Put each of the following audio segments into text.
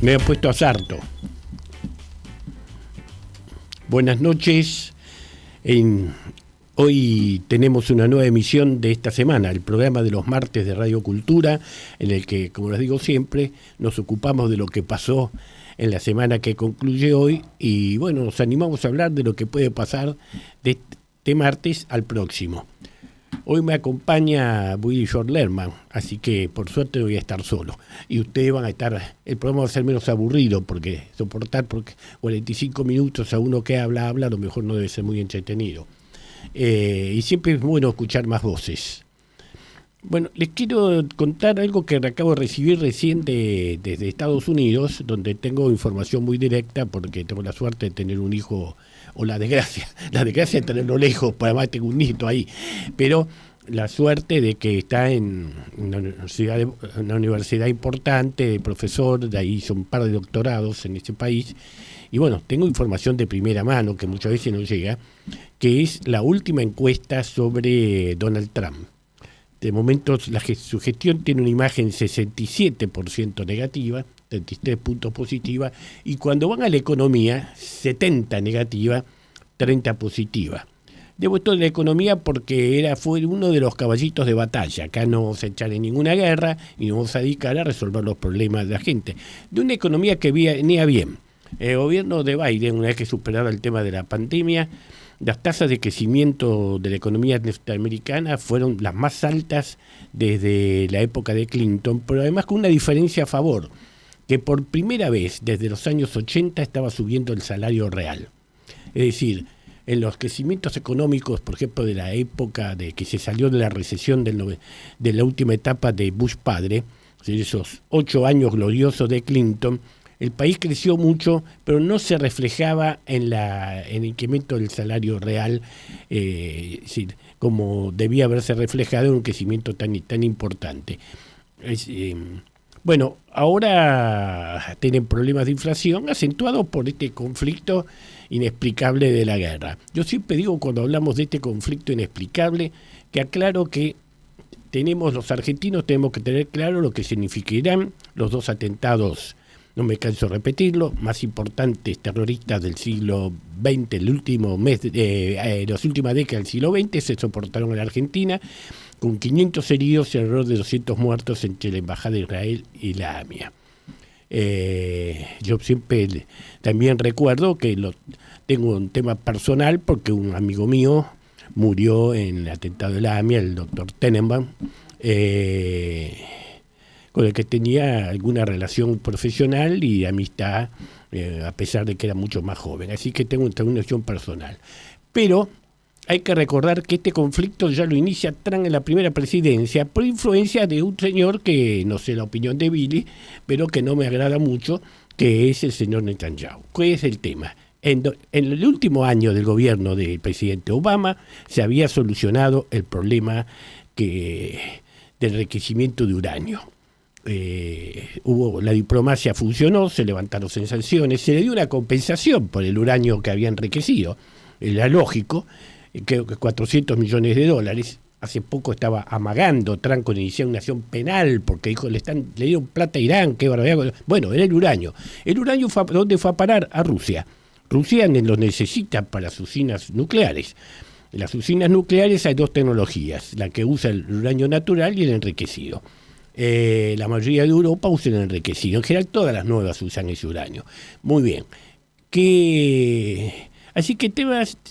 Me he puesto a sarto. Buenas noches. Hoy tenemos una nueva emisión de esta semana, el programa de los martes de Radio Cultura, en el que, como les digo siempre, nos ocupamos de lo que pasó en la semana que concluye hoy y, bueno, nos animamos a hablar de lo que puede pasar de este martes al próximo. Hoy me acompaña Willy Lerman, así que por suerte voy a estar solo. Y ustedes van a estar, el programa va a ser menos aburrido, porque soportar porque 45 minutos a uno que habla, a lo mejor no debe ser muy entretenido. Y siempre es bueno escuchar más voces. Bueno, les quiero contar algo que acabo de recibir recién desde Estados Unidos, donde tengo información muy directa, porque tengo la suerte de tener un hijo, o la desgracia de tenerlo lejos, pues además tengo un nieto ahí, pero la suerte de que está en una universidad importante, de profesor, de ahí hizo un par de doctorados en ese país, y bueno, tengo información de primera mano, que muchas veces no llega, que es la última encuesta sobre Donald Trump. De momento su gestión tiene una imagen 67% negativa, 33 puntos positiva, y cuando van a la economía, 70 negativa, 30 positiva. Debo esto de la economía porque fue uno de los caballitos de batalla. Acá no vamos a echar en ninguna guerra y nos vamos a dedicar a resolver los problemas de la gente. De una economía que venía bien. El gobierno de Biden, una vez que superara el tema de la pandemia, las tasas de crecimiento de la economía norteamericana fueron las más altas desde la época de Clinton, pero además con una diferencia a favor, que por primera vez desde los años 80 estaba subiendo el salario real. Es decir, en los crecimientos económicos, por ejemplo, de la época de que se salió de la recesión de la última etapa de Bush padre, de esos 8 años gloriosos de Clinton, el país creció mucho, pero no se reflejaba en el incremento del salario real, como debía haberse reflejado en un crecimiento tan importante. Bueno, ahora tienen problemas de inflación acentuados por este conflicto inexplicable de la guerra. Yo siempre digo, cuando hablamos de este conflicto inexplicable, que aclaro que los argentinos tenemos que tener claro lo que significarán los 2 atentados, no me canso de repetirlo, más importantes terroristas del siglo XX, las últimas décadas del siglo XX, se soportaron en la Argentina, con 500 heridos y alrededor de 200 muertos entre la Embajada de Israel y la AMIA. Yo siempre también recuerdo que tengo un tema personal, porque un amigo mío murió en el atentado de la AMIA, el doctor Tenenbaum, con el que tenía alguna relación profesional y de amistad, a pesar de que era mucho más joven. Así que tengo una noción personal. Pero hay que recordar que este conflicto ya lo inicia Trump en la primera presidencia por influencia de un señor que, no sé la opinión de Billy, pero que no me agrada mucho, que es el señor Netanyahu. ¿Cuál es el tema? En el último año del gobierno del presidente Obama se había solucionado el problema del enriquecimiento de uranio. La diplomacia funcionó, se levantaron sanciones, se le dio una compensación por el uranio que había enriquecido. Era lógico, creo que $400 millones. Hace poco estaba amagando Trump con iniciar una acción penal porque dijo le dieron plata a Irán, qué barbaridad. Bueno, era el uranio. El uranio ¿dónde fue a parar? A Rusia. Rusia lo necesita para sus usinas nucleares. En las usinas nucleares hay 2 tecnologías, la que usa el uranio natural y el enriquecido. La mayoría de Europa usa el enriquecido. En general todas las nuevas usan ese uranio. Muy bien. Así que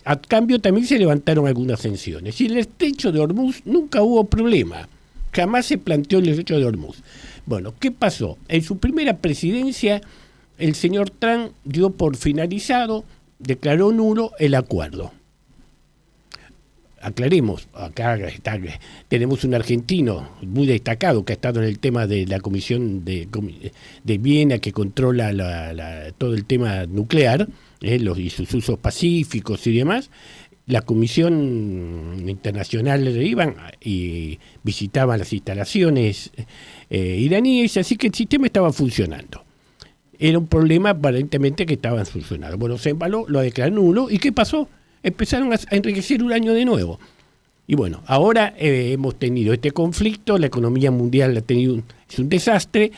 a cambio también se levantaron algunas sanciones. Y el estrecho de Hormuz nunca hubo problema. Jamás se planteó el estrecho de Hormuz. Bueno, ¿qué pasó? En su primera presidencia, el señor Trump dio por finalizado, declaró nulo el acuerdo. Aclaremos, acá tenemos un argentino muy destacado que ha estado en el tema de la Comisión de Viena, que controla todo el tema nuclear, y sus usos pacíficos y demás. La Comisión Internacional iban y visitaban las instalaciones iraníes, así que el sistema estaba funcionando. Era un problema aparentemente que estaban funcionando. Bueno, se embaló, lo declaró nulo, ¿y qué pasó? Empezaron a enriquecer uranio de nuevo. Y bueno, ahora hemos tenido este conflicto, la economía mundial es un desastre,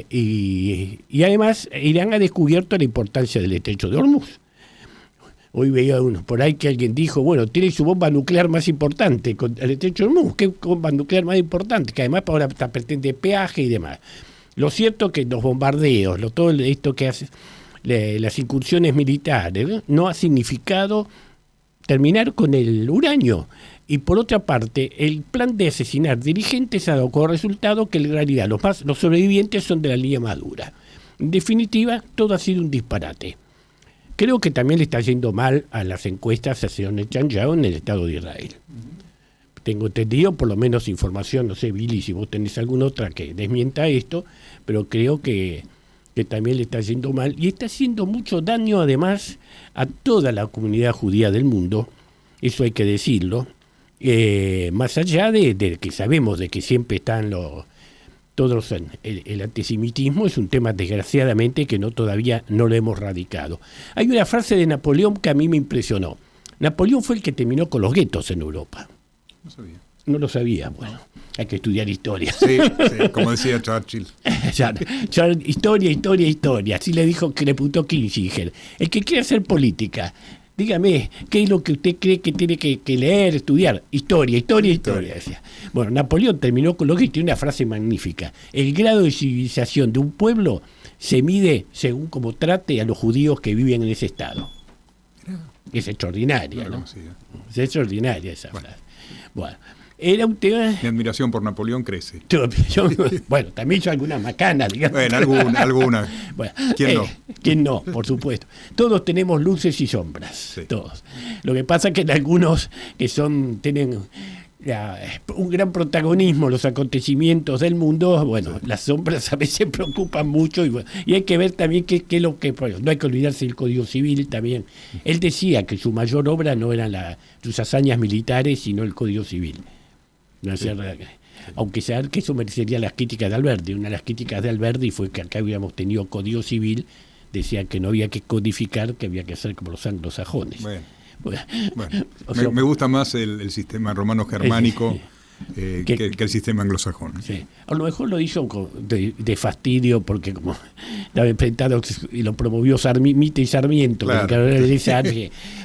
y además Irán ha descubierto la importancia del estrecho de Hormuz. Hoy veía uno por ahí que alguien dijo, bueno, tiene su bomba nuclear más importante, con el estrecho de Hormuz, ¿qué bomba nuclear más importante? Que además ahora pretende peaje y demás. Lo cierto es que los bombardeos, todo esto que hace, las incursiones militares, no ha significado terminar con el uranio. Y por otra parte, el plan de asesinar dirigentes ha dado como resultado que en realidad los sobrevivientes son de la línea madura. En definitiva, todo ha sido un disparate. Creo que también le está yendo mal a las encuestas hacia Netanyahu en el Estado de Israel. Tengo entendido, por lo menos información, no sé, Billy, si vos tenés alguna otra que desmienta esto, pero creo que también le está yendo mal y está haciendo mucho daño además a toda la comunidad judía del mundo, eso hay que decirlo, más allá de que sabemos de que siempre están el antisemitismo es un tema desgraciadamente que todavía no lo hemos radicado. Hay una frase de Napoleón que a mí me impresionó. Napoleón fue el que terminó con los guetos en Europa. No sabía. No lo sabía, bueno, hay que estudiar historia. Sí, como decía Churchill. Historia. Así le dijo que le puntó Kissinger. El que quiere hacer política, dígame, ¿qué es lo que usted cree que tiene que leer, estudiar? Historia, decía. Bueno, Napoleón terminó con lo que tiene una frase magnífica. El grado de civilización de un pueblo se mide según cómo trate a los judíos que viven en ese estado. Es extraordinaria, ¿no? Es extraordinaria esa frase. Bueno, era un tema... Mi admiración por Napoleón crece. Bueno, también hizo algunas macanas, digamos. Bueno, alguna. Bueno, ¿Quién no? ¿Quién no? Por supuesto. Todos tenemos luces y sombras, sí. Todos. Lo que pasa es que en algunos que tienen un gran protagonismo los acontecimientos del mundo, bueno, sí. Las sombras a veces preocupan mucho y hay que ver también qué es lo que... No hay que olvidarse del Código Civil también. Él decía que su mayor obra no eran sus hazañas militares, sino el Código Civil. No sí. Aunque saber que eso merecería las críticas de Alberti. Una de las críticas de Alberti fue que acá hubiéramos tenido Código Civil, decía que no había que codificar, que había que hacer como los anglosajones. Bueno, me gusta más el sistema romano-germánico que el sistema anglosajón. Sí. A lo mejor lo hizo de fastidio porque como estaba enfrentado y lo promovió Mitre y Sarmiento. Claro.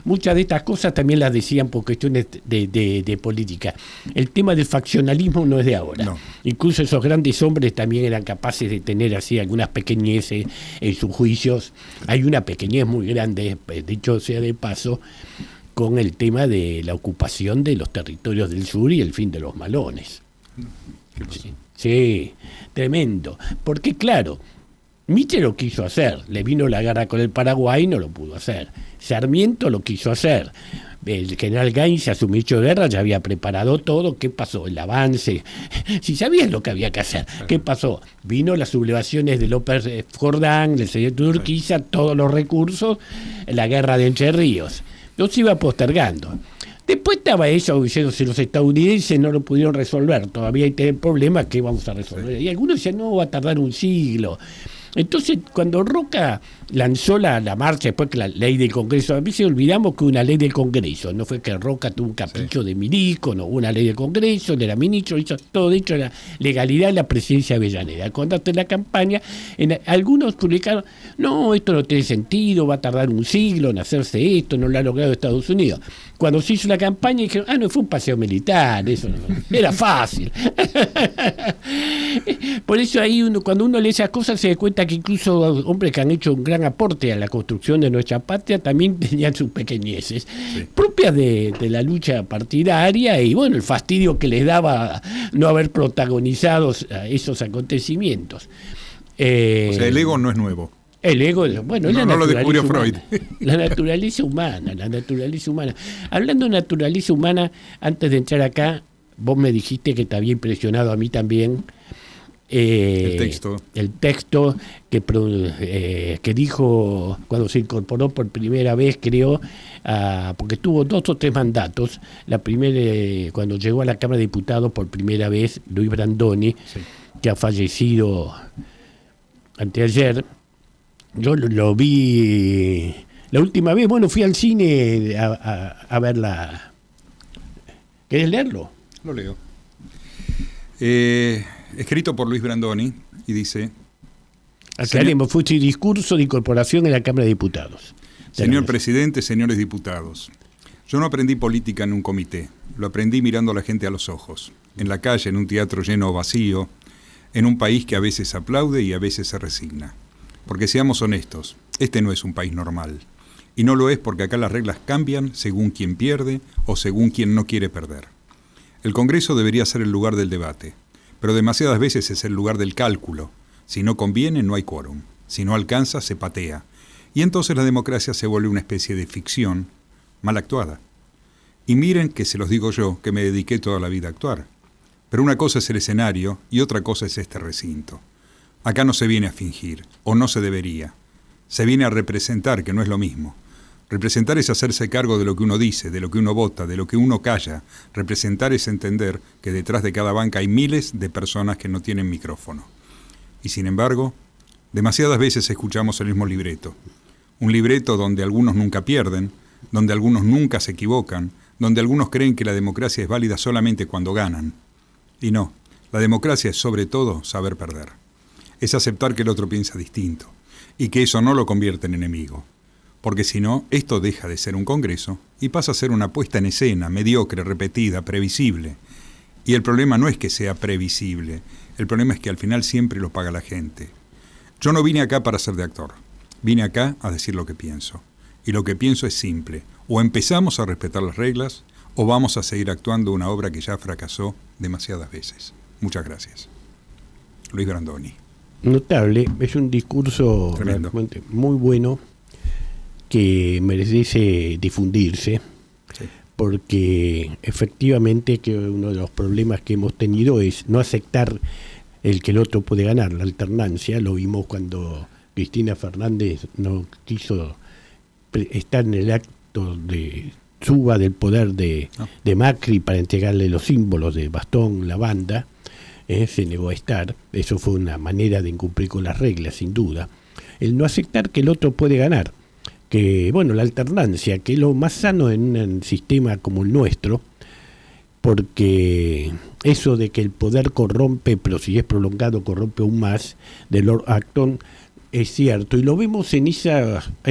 Muchas de estas cosas también las decían por cuestiones de política. El tema del faccionalismo no es de ahora. No. Incluso esos grandes hombres también eran capaces de tener así algunas pequeñeces en sus juicios. Hay una pequeñez muy grande, dicho sea de paso, con el tema de la ocupación de los territorios del sur y el fin de los malones. Sí, tremendo. Porque claro, Mitre lo quiso hacer, le vino la guerra con el Paraguay y no lo pudo hacer. Sarmiento lo quiso hacer. El general Gainza, a su ministro de guerra, ya había preparado todo. ¿Qué pasó? El avance. Si sabían lo que había que hacer. ¿Qué pasó? Vino las sublevaciones de López Jordán, del señor Urquiza, todos los recursos, la guerra de Entre Ríos. Los iba postergando. Después estaba eso diciendo, si los estadounidenses no lo pudieron resolver, todavía hay problemas que vamos a resolver. Sí. Y algunos decían, no, va a tardar un siglo. Entonces, cuando Roca lanzó la marcha, después que la ley del Congreso, a veces olvidamos que una ley del Congreso, no fue que Roca tuvo un capricho de milico, no, una ley del Congreso, él era ministro, hizo todo dentro de la legalidad de la presidencia de Avellaneda. Cuando hasta en la campaña, algunos publicaron, no, esto no tiene sentido, va a tardar un siglo en hacerse esto, no lo ha logrado Estados Unidos. Cuando se hizo la campaña dijeron, no, fue un paseo militar, eso no, era fácil. Por eso ahí cuando uno lee esas cosas se da cuenta que incluso hombres que han hecho un gran aporte a la construcción de nuestra patria también tenían sus pequeñeces, propias de la lucha partidaria y bueno, el fastidio que les daba no haber protagonizado esos acontecimientos. O sea, el ego no es nuevo. El ego, bueno, no lo descubrió Freud. La naturaleza humana. Hablando de naturaleza humana, antes de entrar acá, vos me dijiste que te había impresionado a mí también el texto que dijo cuando se incorporó por primera vez, creo, porque tuvo 2 o 3 mandatos. La primera, cuando llegó a la Cámara de Diputados por primera vez, Luis Brandoni, que ha fallecido anteayer. Yo lo vi la última vez, fui al cine a ver ¿Querés leerlo? Lo leo. Escrito por Luis Brandoni, y dice... Aclaremos, fue su discurso de incorporación en la Cámara de Diputados. Señor presidente, señores diputados, yo no aprendí política en un comité, lo aprendí mirando a la gente a los ojos, en la calle, en un teatro lleno o vacío, en un país que a veces aplaude y a veces se resigna. Porque seamos honestos, este no es un país normal. Y no lo es porque acá las reglas cambian según quien pierde o según quien no quiere perder. El Congreso debería ser el lugar del debate, pero demasiadas veces es el lugar del cálculo. Si no conviene, no hay quórum. Si no alcanza, se patea. Y entonces la democracia se vuelve una especie de ficción mal actuada. Y miren que se los digo yo, que me dediqué toda la vida a actuar. Pero una cosa es el escenario y otra cosa es este recinto. Acá no se viene a fingir, o no se debería. Se viene a representar, que no es lo mismo. Representar es hacerse cargo de lo que uno dice, de lo que uno vota, de lo que uno calla. Representar es entender que detrás de cada banca hay miles de personas que no tienen micrófono. Y sin embargo, demasiadas veces escuchamos el mismo libreto. Un libreto donde algunos nunca pierden, donde algunos nunca se equivocan, donde algunos creen que la democracia es válida solamente cuando ganan. Y no, la democracia es sobre todo saber perder. Es aceptar que el otro piensa distinto y que eso no lo convierte en enemigo. Porque si no, esto deja de ser un congreso y pasa a ser una puesta en escena, mediocre, repetida, previsible. Y el problema no es que sea previsible, el problema es que al final siempre lo paga la gente. Yo no vine acá para ser de actor, vine acá a decir lo que pienso. Y lo que pienso es simple, o empezamos a respetar las reglas, o vamos a seguir actuando una obra que ya fracasó demasiadas veces. Muchas gracias. Luis Brandoni. Notable, es un discurso tremendo, realmente muy bueno que merece difundirse, sí, porque efectivamente que uno de los problemas que hemos tenido es no aceptar el que el otro puede ganar, la alternancia. Lo vimos cuando Cristina Fernández no quiso estar en el acto de suba del poder de Macri para entregarle los símbolos de bastón, la banda. Se negó a estar. Eso fue una manera de incumplir con las reglas, sin duda. El no aceptar que el otro puede ganar, que bueno, la alternancia, que es lo más sano en un sistema como el nuestro, porque eso de que el poder corrompe, pero si es prolongado corrompe aún más, de Lord Acton, es cierto, y lo vemos en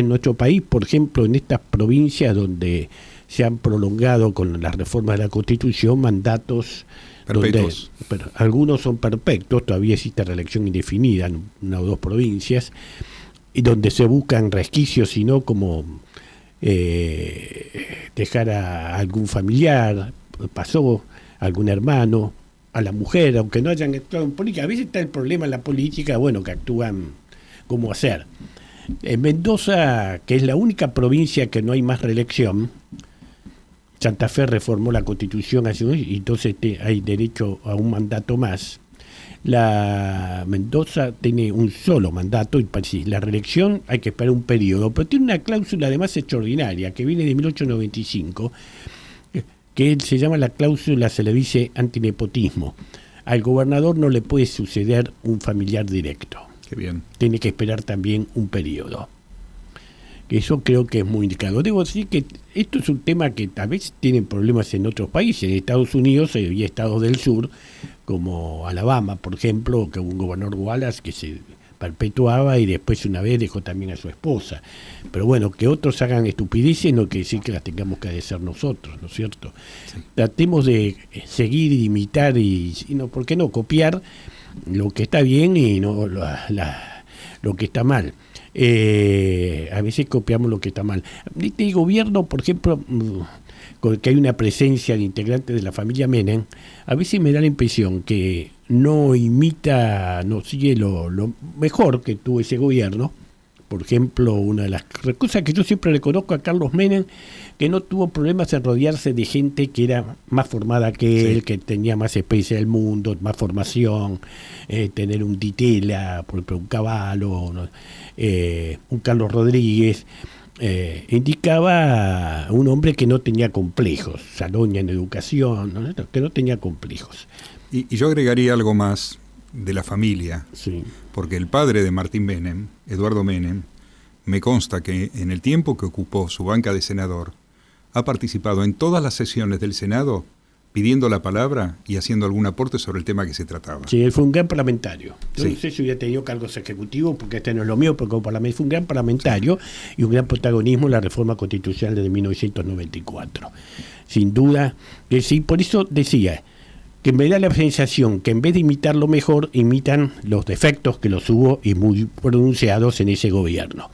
nuestro país, por ejemplo, en estas provincias donde se han prolongado con las reformas de la Constitución mandatos perpetuos. Pero algunos son perpetuos, todavía existe reelección indefinida en una o dos provincias, y donde se buscan resquicios, sino como dejar a algún familiar, pasó, a algún hermano, a la mujer, aunque no hayan actuado en política. A veces está el problema en la política, bueno, que actúan como hacer. En Mendoza, que es la única provincia que no hay más reelección, Santa Fe reformó la Constitución hace unos, y entonces hay derecho a un mandato más. La Mendoza tiene un solo mandato y para la reelección hay que esperar un periodo, pero tiene una cláusula además extraordinaria que viene de 1895, que se llama la cláusula, se le dice antinepotismo. Al gobernador no le puede suceder un familiar directo. Qué bien. Tiene que esperar también un periodo. Eso creo que es muy indicado. Debo decir que esto es un tema que tal vez tienen problemas en otros países. En Estados Unidos y estados del sur, como Alabama, por ejemplo, que hubo un gobernador Wallace que se perpetuaba y después una vez dejó también a su esposa. Pero bueno, que otros hagan estupideces no quiere decir que las tengamos que hacer nosotros, ¿no es cierto? Sí. Tratemos de seguir, imitar y no, ¿por qué no? Copiar lo que está bien y no lo que está mal. A veces copiamos lo que está mal. Este gobierno, por ejemplo, que hay una presencia de integrantes de la familia Menem, a veces me da la impresión que no imita, no sigue lo mejor que tuvo ese gobierno. Por ejemplo, una de las cosas que yo siempre reconozco a Carlos Menem, que no tuvo problemas en rodearse de gente que era más formada que él, que tenía más experiencia del mundo, más formación, tener un Ditela, por ejemplo, un Cavallo, ¿no? Un Carlos Rodríguez, indicaba un hombre que no tenía complejos, Saloña en educación, ¿no? Que no tenía complejos. Y yo agregaría algo más de la familia, sí, porque el padre de Martín Menem, Eduardo Menem, me consta que en el tiempo que ocupó su banca de senador, ha participado en todas las sesiones del Senado pidiendo la palabra y haciendo algún aporte sobre el tema que se trataba. Sí, él fue un gran parlamentario. Yo Sí. no sé si hubiera tenido cargos ejecutivos, porque este no es lo mío, pero como parlamentario fue un gran parlamentario y un gran protagonismo en la reforma constitucional de 1994. Sin duda, sí, por eso decía que me da la sensación que en vez de imitarlo mejor, imitan los defectos que los hubo y muy pronunciados en ese gobierno.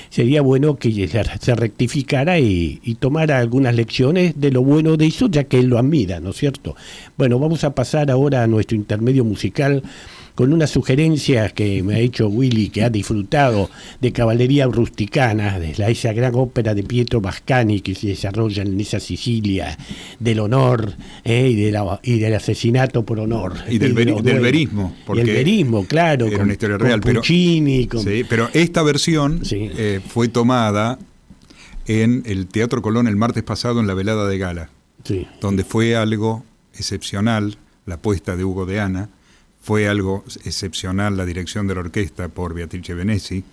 Sería bueno que se rectificara y tomara algunas lecciones de lo bueno de eso, ya que él lo admira, ¿no es cierto? Bueno, vamos a pasar ahora a nuestro intermedio musical con unas sugerencias que me ha hecho Willy, que ha disfrutado de Caballería Rusticana, de esa gran ópera de Pietro Mascagni que se desarrolla en esa Sicilia, del honor y del asesinato por honor. Y del verismo. Y el verismo, claro. Era una historia real. Con Puccini. Sí, pero esta versión sí. Fue tomada en el Teatro Colón el martes pasado en la velada de gala, sí. donde fue algo excepcional la puesta de Hugo de Ana. Fue algo excepcional la dirección de la orquesta por Beatrice Venezi.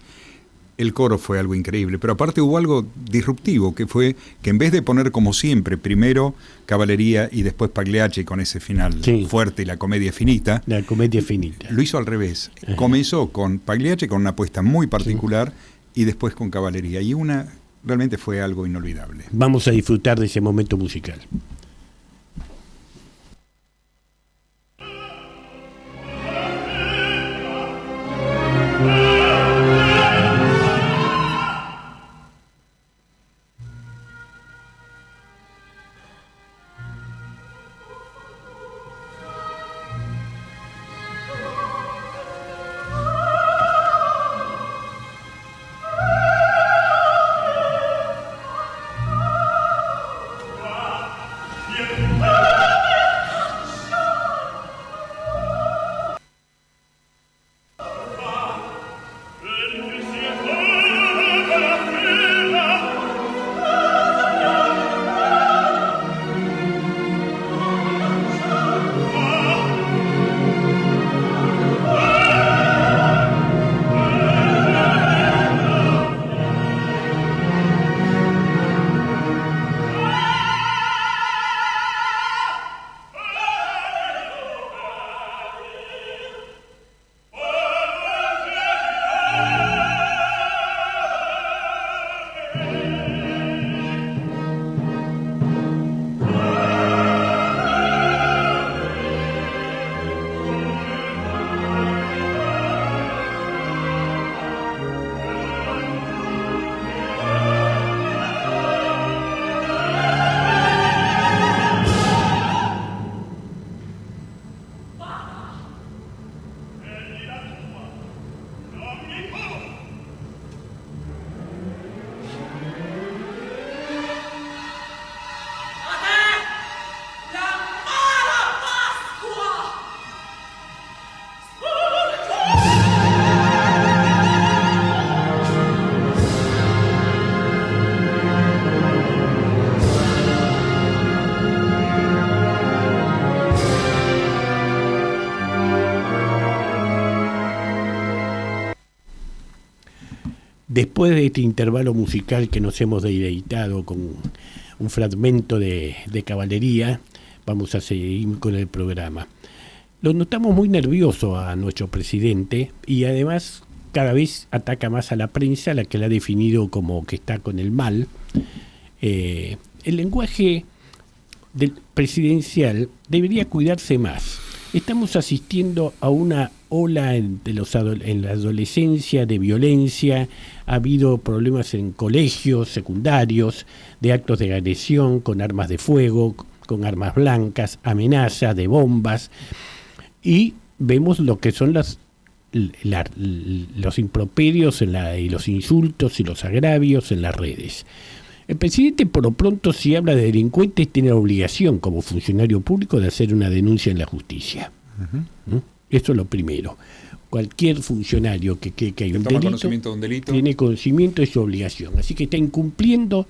El coro fue algo increíble, pero aparte hubo algo disruptivo, que fue que en vez de poner como siempre, primero Caballería y después Pagliacci con ese final fuerte y la comedia finita. La comedia finita. Lo hizo al revés. Comenzó con Pagliacci con una apuesta muy particular y después con Caballería. Y realmente fue algo inolvidable. Vamos a disfrutar de ese momento musical. Después de este intervalo musical que nos hemos deleitado con un fragmento de Caballería, vamos a seguir con el programa. Lo notamos muy nervioso a nuestro presidente y además cada vez ataca más a la prensa, la que la ha definido como que está con el mal. El lenguaje del presidencial debería cuidarse más. Estamos asistiendo a una ola en la adolescencia de violencia. Ha habido problemas en colegios secundarios, de actos de agresión con armas de fuego, con armas blancas, amenazas de bombas. Y vemos lo que son los improperios y los insultos y los agravios en las redes. El presidente, por lo pronto, si habla de delincuentes, tiene la obligación como funcionario público de hacer una denuncia en la justicia. Uh-huh. Eso es lo primero. Cualquier funcionario que hay un delito, tiene conocimiento de su obligación. Así que está incumpliendo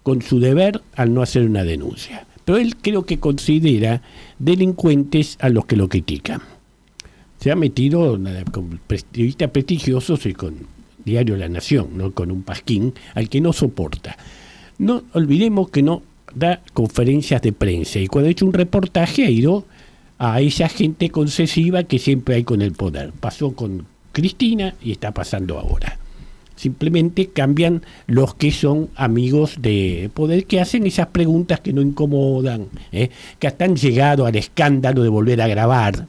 con su deber al no hacer una denuncia. Pero él creo que considera delincuentes a los que lo critican. Se ha metido con periodistas prestigiosos y con Diario La Nación, ¿no? Con un Pasquín al que no soporta. No olvidemos que no da conferencias de prensa y cuando ha hecho un reportaje ha ido a esa gente concesiva que siempre hay con el poder. Pasó con Cristina y está pasando ahora. Simplemente cambian los que son amigos de poder, que hacen esas preguntas que no incomodan, que hasta han llegado al escándalo de volver a grabar.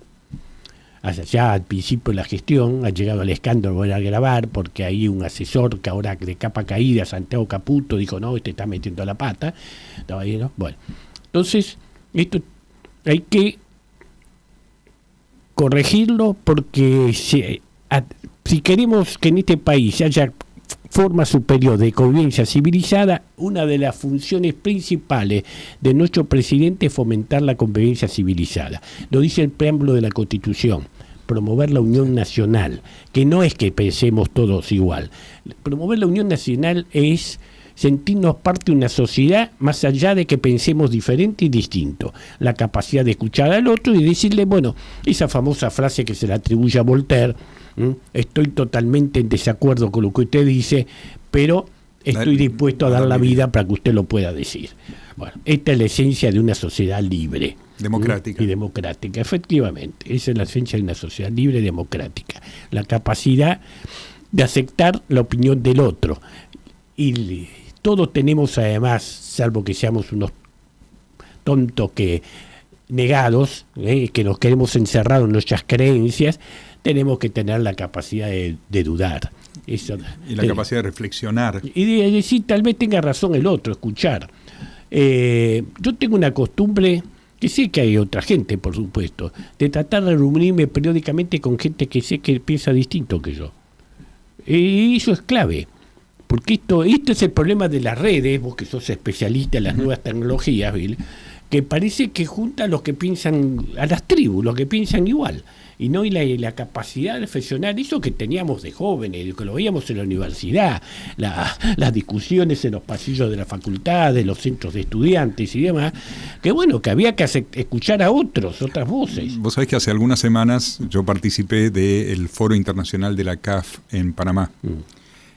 Ya al principio de la gestión ha llegado al escándalo de volver a grabar, porque hay un asesor que ahora de capa caída, Santiago Caputo, dijo, no, este está metiendo la pata. Estaba ahí, ¿no? Bueno, entonces, esto hay que corregirlo porque si queremos que en este país haya forma superior de convivencia civilizada, una de las funciones principales de nuestro presidente es fomentar la convivencia civilizada. Lo dice el preámbulo de la Constitución, promover la unión nacional, que no es que pensemos todos igual. Promover la unión nacional es sentirnos parte de una sociedad más allá de que pensemos diferente y distinto. La capacidad de escuchar al otro y decirle, bueno, esa famosa frase que se le atribuye a Voltaire, estoy totalmente en desacuerdo con lo que usted dice, pero estoy dispuesto a dar la vida para que usted lo pueda decir. Bueno, esta es la esencia de una sociedad libre. Democrática. Y democrática, efectivamente. Esa es la esencia de una sociedad libre y democrática. La capacidad de aceptar la opinión del otro. Y todos tenemos además, salvo que seamos unos tontos que negados, que nos queremos encerrar en nuestras creencias, tenemos que tener la capacidad de dudar. Eso, y la capacidad de reflexionar. Y de decir, tal vez tenga razón el otro, escuchar. Yo tengo una costumbre, que sé que hay otra gente, por supuesto, de tratar de reunirme periódicamente con gente que sé que piensa distinto que yo. Y eso es clave. Porque esto es el problema de las redes, vos que sos especialista en las nuevas tecnologías, Bill, que parece que junta a los que piensan, a las tribus, los que piensan igual, y no hay la capacidad de reflexionar, eso que teníamos de jóvenes, que lo veíamos en la universidad, las discusiones en los pasillos de la facultad, de los centros de estudiantes y demás, que bueno, que había que escuchar a otras voces. Vos sabés que hace algunas semanas yo participé del Foro Internacional de la CAF en Panamá.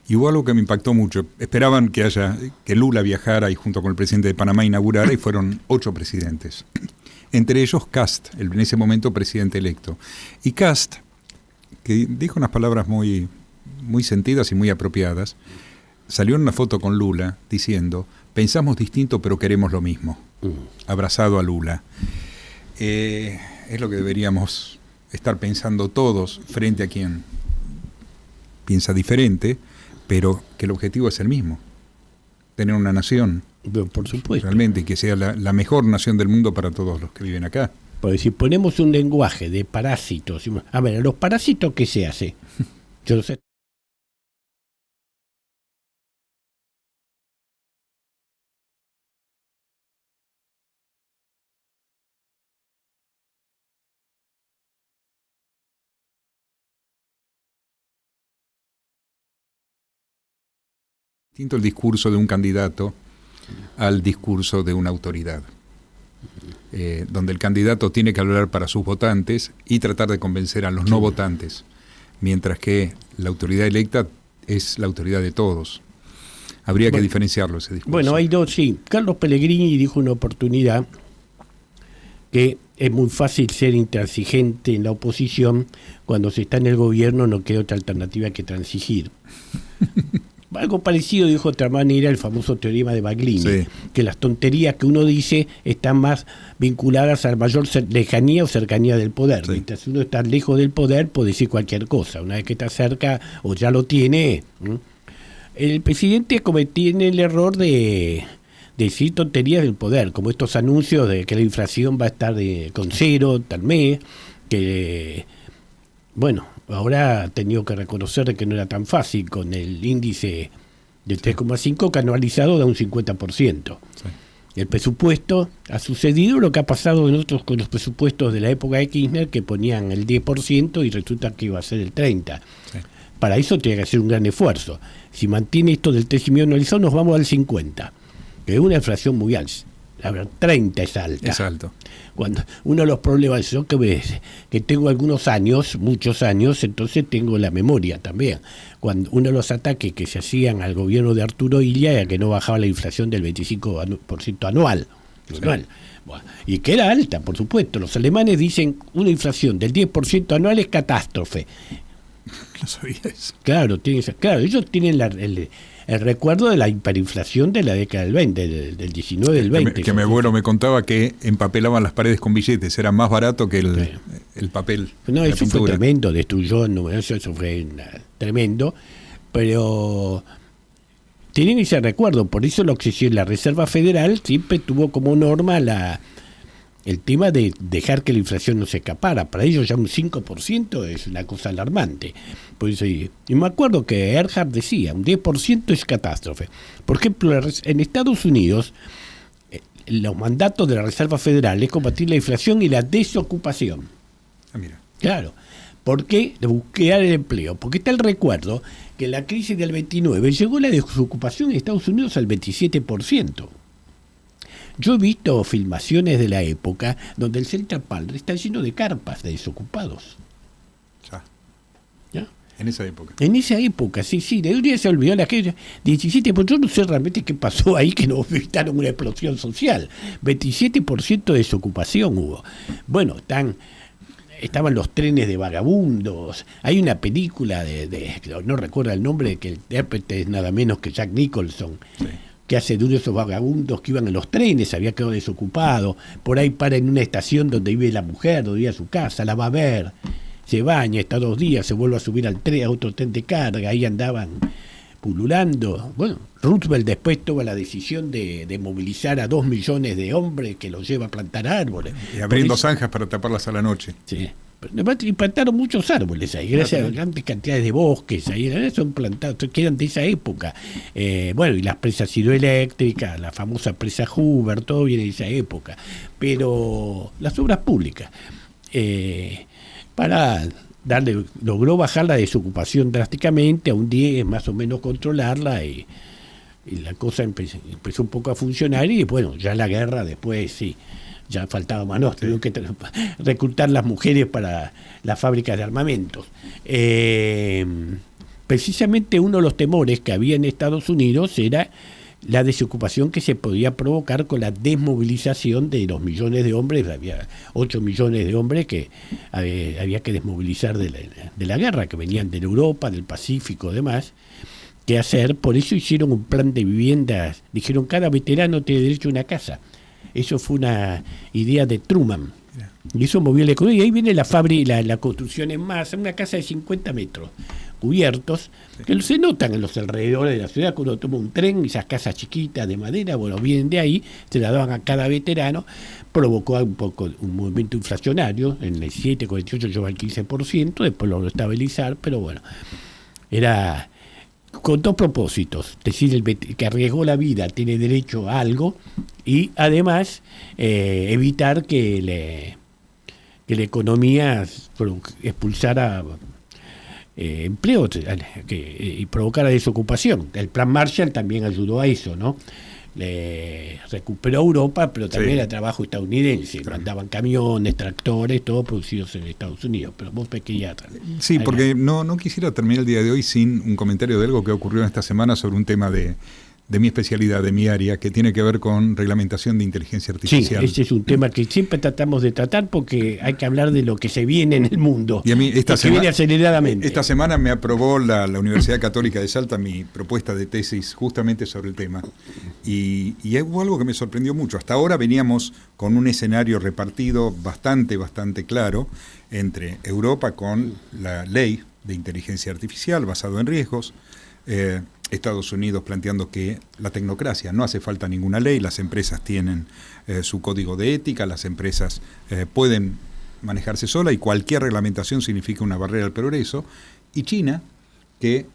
Y hubo algo que me impactó mucho. Esperaban que Lula viajara y junto con el presidente de Panamá inaugurara, y fueron 8 presidentes. Entre ellos Kast, en ese momento presidente electo. Y Kast, que dijo unas palabras muy, muy sentidas y muy apropiadas, salió en una foto con Lula diciendo, pensamos distinto pero queremos lo mismo. Abrazado a Lula. Es lo que deberíamos estar pensando todos frente a quien piensa diferente, pero que el objetivo es el mismo, tener una nación, por supuesto, realmente, que sea la mejor nación del mundo para todos los que viven acá. Porque si ponemos un lenguaje de parásitos, a ver, los parásitos, ¿qué se hace? Yo no sé. Distinto el discurso de un candidato al discurso de una autoridad, donde el candidato tiene que hablar para sus votantes y tratar de convencer a los no votantes, mientras que la autoridad electa es la autoridad de todos. Habría que diferenciarlo ese discurso. Bueno, hay dos, sí. Carlos Pellegrini dijo una oportunidad que es muy fácil ser intransigente en la oposición, cuando se está en el gobierno no queda otra alternativa que transigir. Algo parecido dijo de otra manera el famoso teorema de Baglini, sí, que las tonterías que uno dice están más vinculadas a la mayor lejanía o cercanía del poder. Sí. Mientras uno está lejos del poder puede decir cualquier cosa, una vez que está cerca o ya lo tiene. El presidente tiene el error de decir tonterías del poder, como estos anuncios de que la inflación va a estar con 0 tal mes, que bueno, ahora ha tenido que reconocer que no era tan fácil con el índice de 3,5 que anualizado da un 50%. Sí. El presupuesto ha sucedido lo que ha pasado con los presupuestos de la época de Kirchner, que ponían el 10% y resulta que iba a ser el 30%. Sí. Para eso tiene que hacer un gran esfuerzo. Si mantiene esto del crecimiento anualizado nos vamos al 50%, que es una inflación muy alta. A ver, 30 es alta. Es alto. Cuando uno de los problemas, yo que tengo algunos años, muchos años, entonces tengo la memoria también. Cuando uno de los ataques que se hacían al gobierno de Arturo Illia era que no bajaba la inflación del 25% anual. Sí. Bueno, y que era alta, por supuesto. Los alemanes dicen una inflación del 10% anual es catástrofe. No sabía eso. Claro, ellos tienen el recuerdo de la hiperinflación de la década del 20, del 19 del 20. Que mi abuelo me contaba que empapelaban las paredes con billetes, era más barato que el papel. No, eso fue tremendo, destruyó, eso fue tremendo, pero tienen ese recuerdo, por eso la Reserva Federal siempre tuvo como norma el tema de dejar que la inflación no se escapara. Para ellos ya un 5% es una cosa alarmante. Por eso, y me acuerdo que Erhard decía, un 10% es catástrofe. Por ejemplo, en Estados Unidos, los mandatos de la Reserva Federal es combatir la inflación y la desocupación. Ah, mira. Claro. ¿Por qué? De buscar el empleo. Porque está el recuerdo que en la crisis del 29 llegó la desocupación en Estados Unidos al 27%. Yo he visto filmaciones de la época donde el Central Park está lleno de carpas de desocupados. ¿Ya? En esa época. En esa época, sí. De un día se olvidó la que 17%, pero yo no sé realmente qué pasó ahí, que no evitaron una explosión social. 27% de desocupación hubo. Bueno, estaban los trenes de vagabundos. Hay una película no recuerdo el nombre, que el intérprete es nada menos que Jack Nicholson. Sí. Que hace de uno de esos vagabundos que iban en los trenes, había quedado desocupado, por ahí para en una estación donde vive la mujer, donde vive a su casa, la va a ver, se baña, está 2 días, se vuelve a subir al tren, a otro tren de carga, ahí andaban pululando. Bueno, Roosevelt después toma la decisión de movilizar a 2 millones de hombres que los lleva a plantar árboles. Y abriendo zanjas para taparlas a la noche. Sí. Y plantaron muchos árboles ahí, gracias a grandes cantidades de bosques ahí, son plantados, quedan de esa época. Bueno, y las presas hidroeléctricas, la famosa presa Hoover, todo viene de esa época. Pero las obras públicas, logró bajar la desocupación drásticamente a un 10, más o menos controlarla, y la cosa empezó un poco a funcionar, y bueno, ya la guerra después sí. Ya faltaba manos, tuvieron que reclutar las mujeres para las fábricas de armamentos. Precisamente uno de los temores que había en Estados Unidos era la desocupación que se podía provocar con la desmovilización de los millones de hombres. Había 8 millones de hombres que había que desmovilizar de la guerra, que venían de Europa, del Pacífico, demás. ¿Qué hacer? Por eso hicieron un plan de viviendas. Dijeron, cada veterano tiene derecho a una casa. Eso fue una idea de Truman. Y eso movió la economía. Y ahí viene la construcción en masa, una casa de 50 metros, cubiertos, que se notan en los alrededores de la ciudad. Cuando toma un tren, esas casas chiquitas de madera, bueno, vienen de ahí, se la daban a cada veterano, provocó un poco un movimiento inflacionario. En el 7,48 llegó al 15%, después lo estabilizar, pero bueno, era con 2 propósitos: decir, el que arriesgó la vida tiene derecho a algo, y además evitar que la economía expulsara empleo y provocara desocupación. El plan Marshall también ayudó a eso, ¿no? Recuperó Europa, pero también era trabajo estadounidense. Claro. Mandaban camiones, tractores, todos producidos en Estados Unidos. Pero vos querías... Sí, porque no quisiera terminar el día de hoy sin un comentario de algo que ocurrió en esta semana sobre un tema de mi especialidad, de mi área, que tiene que ver con reglamentación de inteligencia artificial. Sí, ese es un tema que siempre tratamos de tratar, porque hay que hablar de lo que se viene en el mundo. Y a mí viene aceleradamente. Esta semana me aprobó la Universidad Católica de Salta mi propuesta de tesis justamente sobre el tema. Y hubo algo que me sorprendió mucho. Hasta ahora veníamos con un escenario repartido bastante claro entre Europa con la ley de inteligencia artificial basado en riesgos, Estados Unidos planteando que la tecnocracia no hace falta ninguna ley, las empresas tienen su código de ética, las empresas pueden manejarse sola y cualquier reglamentación significa una barrera al progreso, y China, que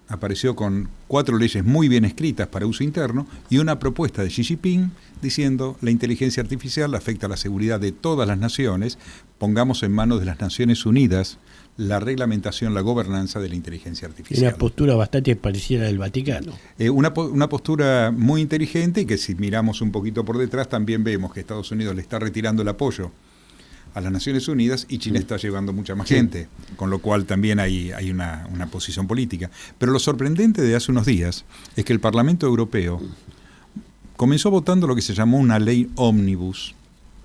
apareció con 4 leyes muy bien escritas para uso interno y una propuesta de Xi Jinping diciendo: la inteligencia artificial afecta a la seguridad de todas las naciones, pongamos en manos de las Naciones Unidas la reglamentación, la gobernanza de la inteligencia artificial. Una postura bastante parecida a la del Vaticano. Una postura muy inteligente, y que si miramos un poquito por detrás también vemos que Estados Unidos le está retirando el apoyo a las Naciones Unidas y China está llevando mucha más gente, con lo cual también hay una posición política. Pero lo sorprendente de hace unos días es que el Parlamento Europeo comenzó votando lo que se llamó una ley ómnibus,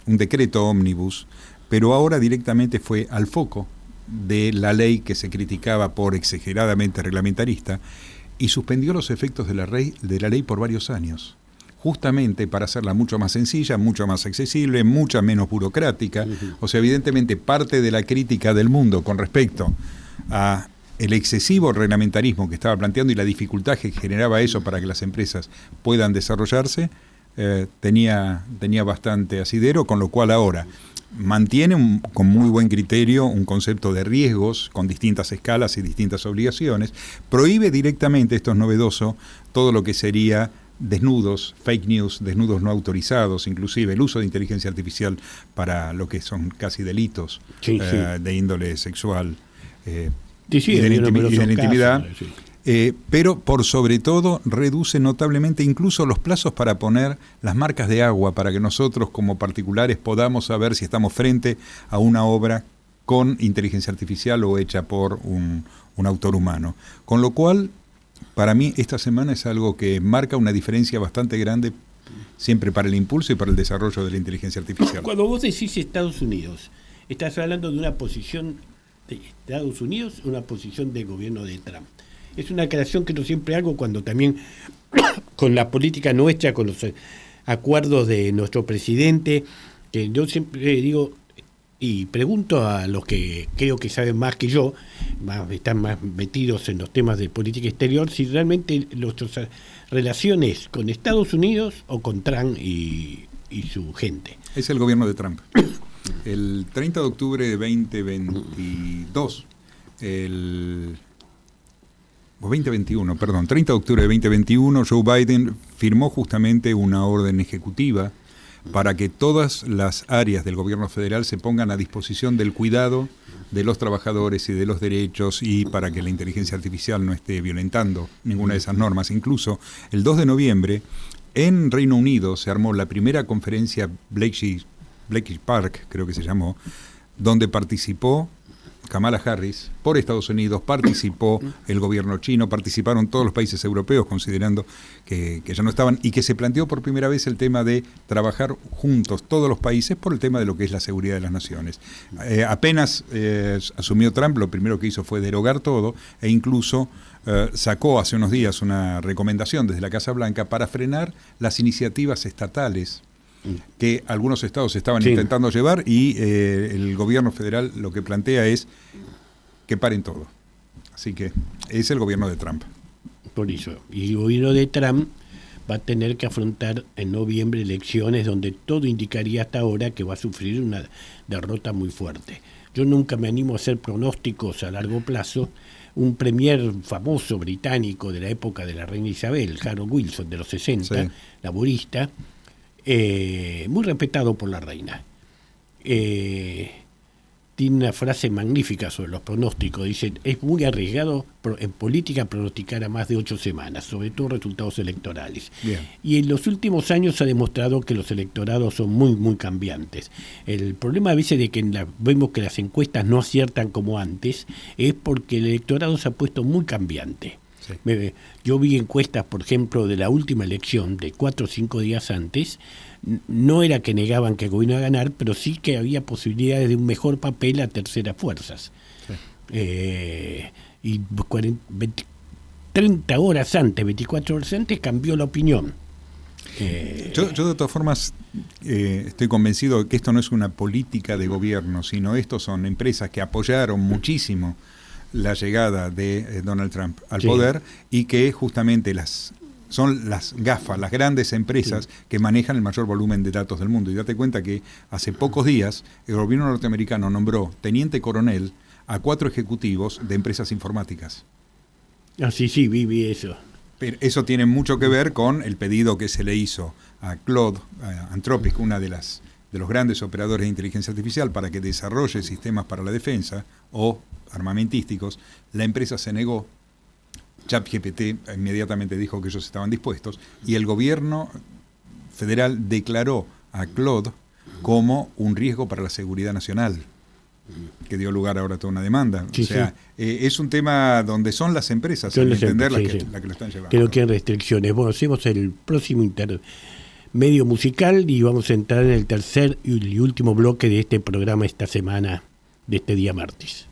un decreto ómnibus, pero ahora directamente fue al foco de la ley que se criticaba por exageradamente reglamentarista y suspendió los efectos de la ley por varios años, justamente para hacerla mucho más sencilla, mucho más accesible, mucha menos burocrática. O sea, evidentemente parte de la crítica del mundo con respecto a el excesivo reglamentarismo que estaba planteando y la dificultad que generaba eso para que las empresas puedan desarrollarse, tenía bastante asidero, con lo cual ahora mantiene con muy buen criterio un concepto de riesgos con distintas escalas y distintas obligaciones, prohíbe directamente, esto es novedoso, todo lo que sería desnudos, fake news, desnudos no autorizados, inclusive el uso de inteligencia artificial para lo que son casi delitos de índole sexual y de la intimidad. Pero por sobre todo reduce notablemente incluso los plazos para poner las marcas de agua, para que nosotros como particulares podamos saber si estamos frente a una obra con inteligencia artificial o hecha por un autor humano. Con lo cual, para mí esta semana es algo que marca una diferencia bastante grande siempre para el impulso y para el desarrollo de la inteligencia artificial. Cuando vos decís Estados Unidos, estás hablando de una posición de Estados Unidos, una posición del gobierno de Trump. Es una aclaración que yo siempre hago cuando también con la política nuestra, con los acuerdos de nuestro presidente, que yo siempre digo y pregunto a los que creo que saben más que yo, están más metidos en los temas de política exterior, si realmente nuestras relaciones con Estados Unidos o con Trump y su gente. Es el gobierno de Trump. El 30 de octubre de 2022, 30 de octubre de 2021, Joe Biden firmó justamente una orden ejecutiva para que todas las áreas del gobierno federal se pongan a disposición del cuidado de los trabajadores y de los derechos y para que la inteligencia artificial no esté violentando ninguna de esas normas. Incluso el 2 de noviembre en Reino Unido se armó la primera conferencia Bletchley Park, creo que se llamó, donde participó Kamala Harris por Estados Unidos, participó el gobierno chino, participaron todos los países europeos considerando que ya no estaban, y que se planteó por primera vez el tema de trabajar juntos todos los países por el tema de lo que es la seguridad de las naciones. Apenas asumió Trump, lo primero que hizo fue derogar todo e incluso sacó hace unos días una recomendación desde la Casa Blanca para frenar las iniciativas estatales que algunos estados estaban intentando llevar, y el gobierno federal lo que plantea es que paren todo. Así que es el gobierno de Trump. Por eso, y el gobierno de Trump va a tener que afrontar en noviembre elecciones donde todo indicaría hasta ahora que va a sufrir una derrota muy fuerte. Yo nunca me animo a hacer pronósticos a largo plazo. Un premier famoso británico de la época de la reina Isabel, Harold Wilson, de los 60, laborista, muy respetado por la reina, tiene una frase magnífica sobre los pronósticos. Dice: es muy arriesgado en política pronosticar a más de 8 semanas, sobre todo resultados electorales. Bien. Y en los últimos años se ha demostrado que los electorados son muy, muy cambiantes. El problema a veces de que vemos que las encuestas no aciertan como antes es porque el electorado se ha puesto muy cambiante. Sí. Yo vi encuestas, por ejemplo, de la última elección, de 4 o 5 días antes. No era que negaban que el gobierno iba a ganar, pero sí que había posibilidades de un mejor papel a terceras fuerzas. Sí. Y 30 horas antes, 24 horas antes, cambió la opinión. Yo de todas formas estoy convencido de que esto no es una política de gobierno, sino estos son empresas que apoyaron muchísimo la llegada de Donald Trump al poder, y que justamente son las GAFA, las grandes empresas que manejan el mayor volumen de datos del mundo. Y date cuenta que hace pocos días el gobierno norteamericano nombró teniente coronel a 4 ejecutivos de empresas informáticas. Sí, vi eso. Pero eso tiene mucho que ver con el pedido que se le hizo a Claude, a Anthropic, una de las de los grandes operadores de inteligencia artificial para que desarrolle sistemas para la defensa o armamentísticos, la empresa se negó. ChatGPT inmediatamente dijo que ellos estaban dispuestos y el gobierno federal declaró a Claude como un riesgo para la seguridad nacional, que dio lugar ahora a toda una demanda. Sí, es un tema donde son las empresas, son al las entender empresas, la que lo están llevando. Que no tienen restricciones. Bueno, hacemos el próximo medio musical y vamos a entrar en el tercer y último bloque de este programa esta semana, de este día martes.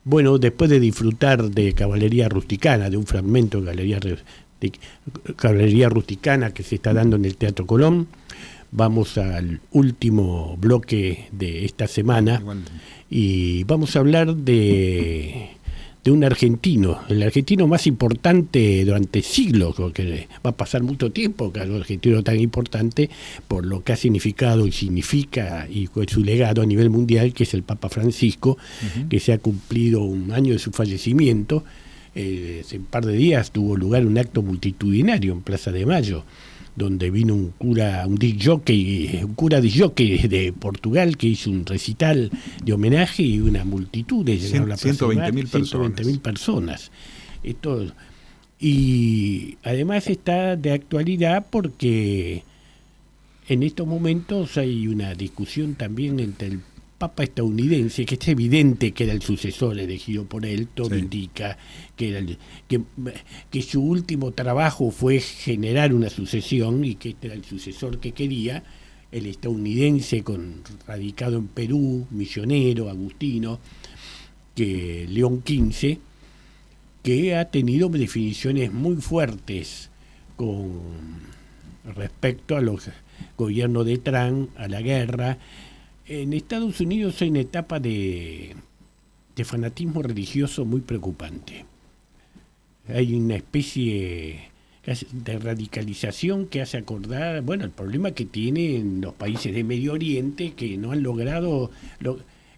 Bueno, después de disfrutar de Caballería Rusticana, de un fragmento de Caballería Rusticana que se está dando en el Teatro Colón, vamos al último bloque de esta semana y vamos a hablar de un argentino, el argentino más importante durante siglos, porque va a pasar mucho tiempo que un argentino tan importante por lo que ha significado y significa y con su legado a nivel mundial, que es el Papa Francisco, que se ha cumplido un año de su fallecimiento. Hace un par de días tuvo lugar un acto multitudinario en Plaza de Mayo, donde vino un cura disc jockey de Portugal que hizo un recital de homenaje y una multitud de 120.000 personas. 120.000 personas. Esto Y además está de actualidad porque en estos momentos hay una discusión también entre el Papa estadounidense, que es evidente que era el sucesor elegido por él, todo indica que, era que su último trabajo fue generar una sucesión y que este era el sucesor que quería, el estadounidense radicado en Perú, misionero, agustino, que León XV, que ha tenido definiciones muy fuertes con respecto a los gobiernos de Trump, a la guerra. En Estados Unidos hay una etapa de fanatismo religioso muy preocupante. Hay una especie de radicalización que hace acordar, bueno, el problema que tienen los países de Medio Oriente, que no han logrado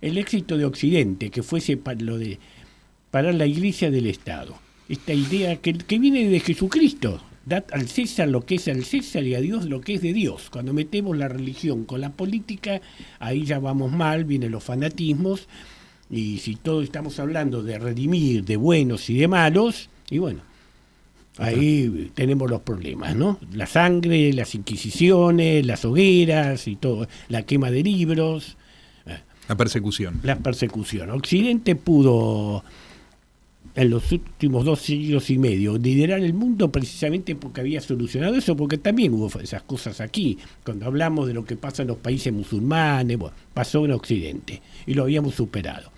el éxito de Occidente, que fuese para la Iglesia del Estado. Esta idea que viene de Jesucristo, dad al César lo que es al César y a Dios lo que es de Dios. Cuando metemos la religión con la política, ahí ya vamos mal, vienen los fanatismos, y si todos estamos hablando de redimir, de buenos y de malos, y bueno, ahí tenemos los problemas, ¿no? La sangre, las inquisiciones, las hogueras y todo, la quema de libros. La persecución. La persecución. Occidente pudo, en los últimos 2 siglos y medio, liderar el mundo precisamente porque había solucionado eso, porque también hubo esas cosas aquí. Cuando hablamos de lo que pasa en los países musulmanes, bueno, pasó en Occidente y lo habíamos superado.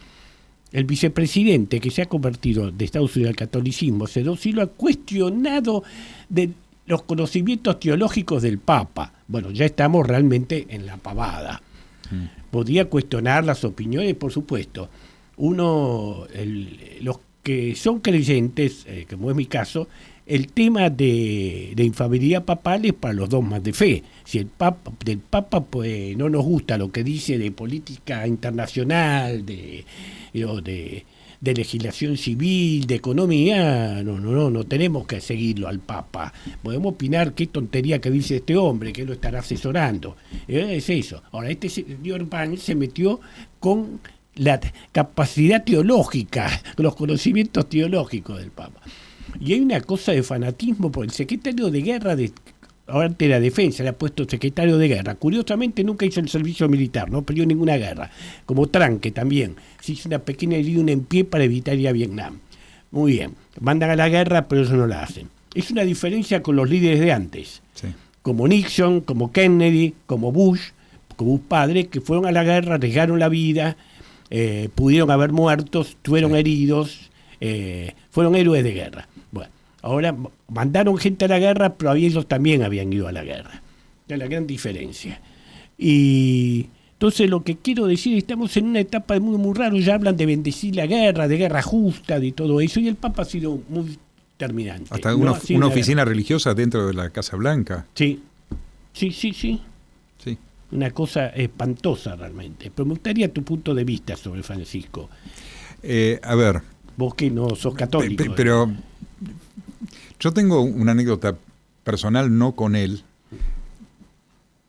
El vicepresidente que se ha convertido de Estados Unidos al catolicismo hace 2 siglos ha cuestionado de los conocimientos teológicos del Papa. Bueno, ya estamos realmente en la pavada. Podía cuestionar las opiniones, por supuesto. Los que son creyentes, como es mi caso, el tema de infalibilidad papal es para los dogmas de fe. Si del Papa pues, no nos gusta lo que dice de política internacional, de legislación civil, de economía, no tenemos que seguirlo al Papa. Podemos opinar qué tontería que dice este hombre, que lo estará asesorando. Es eso. Ahora, este señor Van se metió con la capacidad teológica, los conocimientos teológicos del Papa. Y hay una cosa de fanatismo, por el secretario de guerra ahora de la defensa le ha puesto secretario de guerra. Curiosamente nunca hizo el servicio militar, no peleó ninguna guerra. Como Trump, que también se hizo una pequeña herida en pie para evitar ir a Vietnam. Muy bien, mandan a la guerra, pero ellos no la hacen. Es una diferencia con los líderes de antes, sí, como Nixon, como Kennedy, como Bush padre, que fueron a la guerra, arriesgaron la vida, pudieron haber muertos, estuvieron heridos, fueron héroes de guerra. Bueno, ahora mandaron gente a la guerra, pero ellos también habían ido a la guerra. Es la gran diferencia. Y entonces lo que quiero decir, estamos en una etapa muy, muy rara, ya hablan de bendecir la guerra, de guerra justa, de todo eso, y el Papa ha sido muy terminante. Hasta una oficina religiosa dentro de la Casa Blanca. Sí. Una cosa espantosa realmente. Pero me gustaría tu punto de vista sobre Francisco. A ver. Vos que no sos católico. Pero yo tengo una anécdota personal, no con él,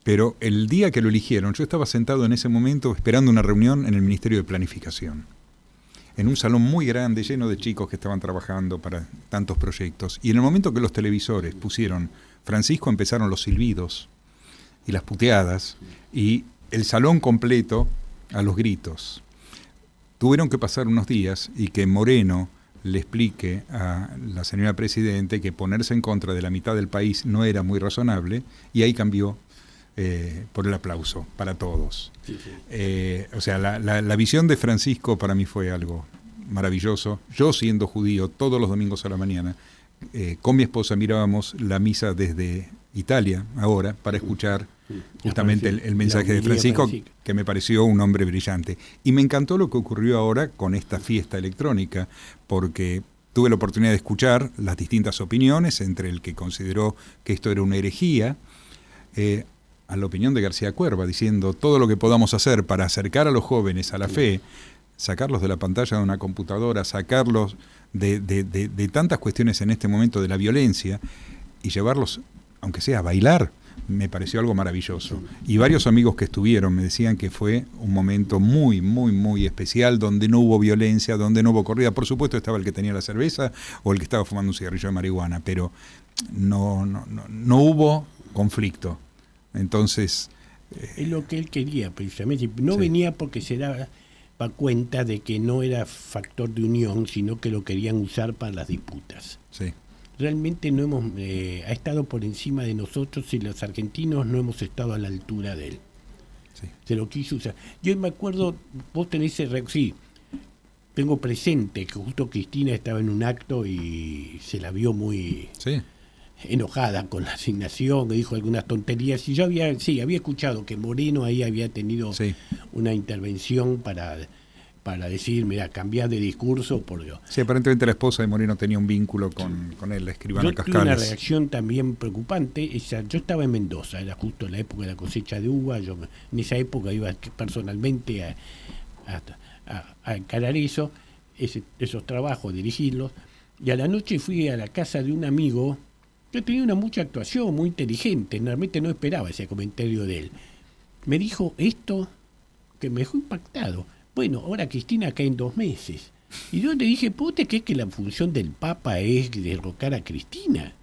pero el día que lo eligieron, yo estaba sentado en ese momento esperando una reunión en el Ministerio de Planificación, en un salón muy grande, lleno de chicos que estaban trabajando para tantos proyectos. Y en el momento que los televisores pusieron Francisco, empezaron los silbidos y las puteadas, y el salón completo a los gritos. Tuvieron que pasar unos días y que Moreno le explique a la señora Presidente que ponerse en contra de la mitad del país no era muy razonable, y ahí cambió por el aplauso para todos. Sí. O sea, la visión de Francisco para mí fue algo maravilloso. Yo, siendo judío, todos los domingos a la mañana, con mi esposa mirábamos la misa desde Italia ahora para escuchar justamente el mensaje de Francisco, que me pareció un hombre brillante. Y me encantó lo que ocurrió ahora con esta fiesta electrónica, porque tuve la oportunidad de escuchar las distintas opiniones, entre el que consideró que esto era una herejía, a la opinión de García Cuerva, diciendo todo lo que podamos hacer para acercar a los jóvenes a la fe, sacarlos de la pantalla de una computadora, sacarlos de tantas cuestiones en este momento de la violencia, y llevarlos, aunque sea a bailar, me pareció algo maravilloso. Y varios amigos que estuvieron me decían que fue un momento muy, muy, muy especial, donde no hubo violencia, donde no hubo corrida. Por supuesto estaba el que tenía la cerveza o el que estaba fumando un cigarrillo de marihuana, pero no hubo conflicto. Entonces... es lo que él quería, precisamente. No sí. venía porque se daba cuenta de que no era factor de unión, sino que lo querían usar para las disputas. Sí. Realmente no hemos ha estado por encima de nosotros y los argentinos no hemos estado a la altura de él. Sí. Se lo quiso usar. Yo me acuerdo, vos tenés sí, tengo presente que justo Cristina estaba en un acto y se la vio muy Sí. enojada con la asignación, que dijo algunas tonterías, y yo había escuchado que Moreno ahí había tenido Sí. una intervención para decir, mira, cambiar de discurso por Dios. Sí, aparentemente la esposa de Moreno tenía un vínculo con él, la escribana Yo Cascales. tuve una reacción también preocupante. Yo estaba en Mendoza, era justo en la época de la cosecha de uva. Yo en esa época iba personalmente a encarar esos trabajos, dirigirlos. Y a la noche fui a la casa de un amigo. Yo tenía mucha actuación, muy inteligente. Realmente no esperaba ese comentario de él. Me dijo esto que me dejó impactado. Bueno, ahora Cristina cae en 2 meses. Y yo le dije, ¿puede creer que la función del Papa es derrocar a Cristina?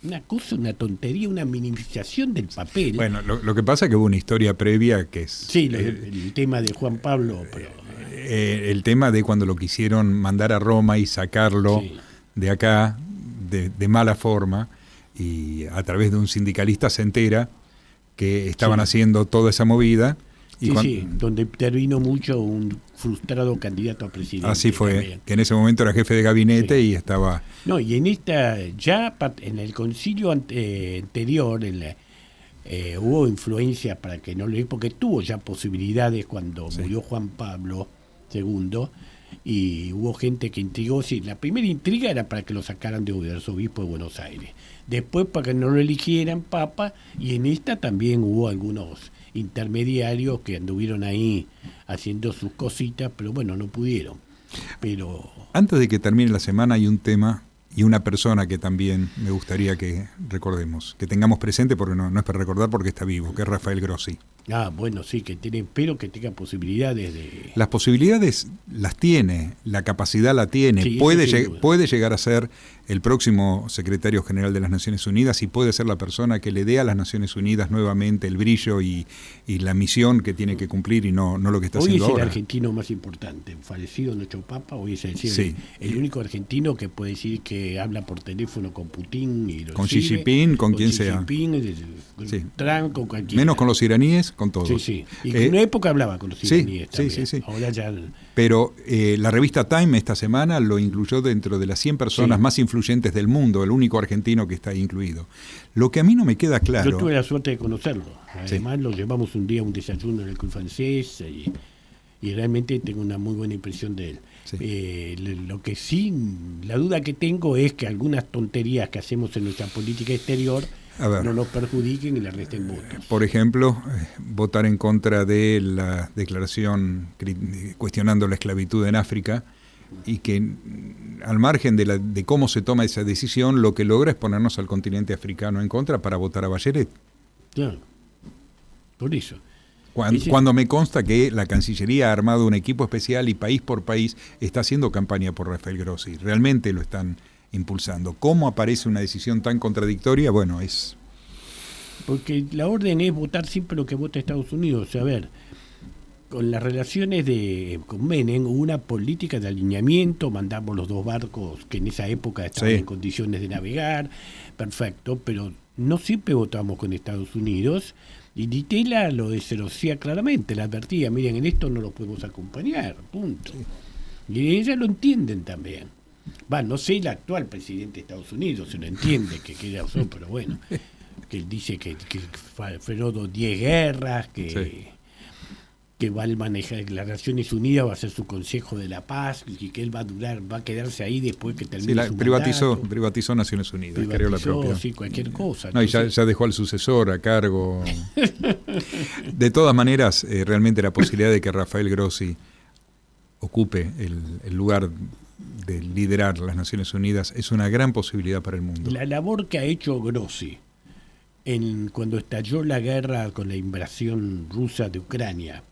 Una cosa, una tontería, una minimización del papel. Bueno, lo que pasa es que hubo una historia previa que es... Sí, el tema de Juan Pablo. Pero, el tema de cuando lo quisieron mandar a Roma y sacarlo sí. de acá de mala forma, y a través de un sindicalista se entera que estaban Sí. haciendo toda esa movida. Y sí, donde intervino mucho un frustrado candidato a presidente. Así fue, también. que en ese momento era jefe de gabinete, sí. Y estaba... No, y en en el concilio anterior, hubo influencia para que no lo... porque tuvo ya posibilidades cuando sí. murió Juan Pablo II, y hubo gente que intrigó. Sí, la primera intriga era para que lo sacaran de arzobispo de Buenos Aires. Después para que no lo eligieran papa, y en esta también hubo algunos intermediarios que anduvieron ahí haciendo sus cositas, pero bueno, no pudieron. Pero antes de que termine la semana hay un tema y una persona que también me gustaría que recordemos, que tengamos presente, porque no es para recordar porque está vivo, que es Rafael Grossi. bueno, sí, espero que tenga posibilidades de... Las posibilidades las tiene, la capacidad la tiene, Sí, puede llegar a ser el próximo secretario general de las Naciones Unidas y puede ser la persona que le dé a las Naciones Unidas nuevamente el brillo y la misión que tiene que cumplir y no lo que está haciendo ahora. Hoy es el argentino más importante, fallecido nuestro Papa, hoy es Sí. el único argentino que puede decir que habla por teléfono con Putin y con Xi Jinping, con quien sea. Sí. Trump, con cualquiera. Menos con los iraníes, con todos. Sí, sí. Y en una época hablaba con los iraníes también. Sí. Ahora ya... Pero la revista Time esta semana lo incluyó dentro de las 100 personas más influyentes del mundo, el único argentino que está ahí incluido. Lo que a mí no me queda claro... Yo tuve la suerte de conocerlo. Además lo llevamos un día a un desayuno en el Club Francés y realmente tengo una muy buena impresión de él. Sí. Lo que sí, la duda que tengo es que algunas tonterías que hacemos en nuestra política exterior no nos perjudiquen y le resten votos. Por ejemplo, votar en contra de la declaración cuestionando la esclavitud en África, y que al margen de cómo se toma esa decisión, lo que logra es ponernos al continente africano en contra para votar a Bachelet. Claro, por eso. Cuando me consta que la Cancillería ha armado un equipo especial y país por país está haciendo campaña por Rafael Grossi, realmente lo están impulsando. ¿Cómo aparece una decisión tan contradictoria? Bueno, es... Porque la orden es votar siempre lo que vota Estados Unidos. A ver, con las relaciones con Menem hubo una política de alineamiento, mandamos los 2 barcos que en esa época estaban en condiciones de navegar, perfecto, pero no siempre votamos con Estados Unidos, y Di Tella lo decía claramente, la advertía, miren, en esto no los podemos acompañar, punto. Sí. Y ellas lo entienden también. No sé el actual presidente de Estados Unidos, se lo entiende, que razón, pero bueno, que él dice que frenó 10 guerras, que va a manejar las Naciones Unidas, va a ser su Consejo de la Paz, y que él va a quedarse ahí después que termine su privatizó Naciones Unidas, creó la propia. Sí, cualquier cosa. No, entonces... y ya dejó al sucesor a cargo. De todas maneras, realmente la posibilidad de que Rafael Grossi ocupe el lugar de liderar las Naciones Unidas es una gran posibilidad para el mundo. La labor que ha hecho Grossi cuando estalló la guerra con la invasión rusa de Ucrania,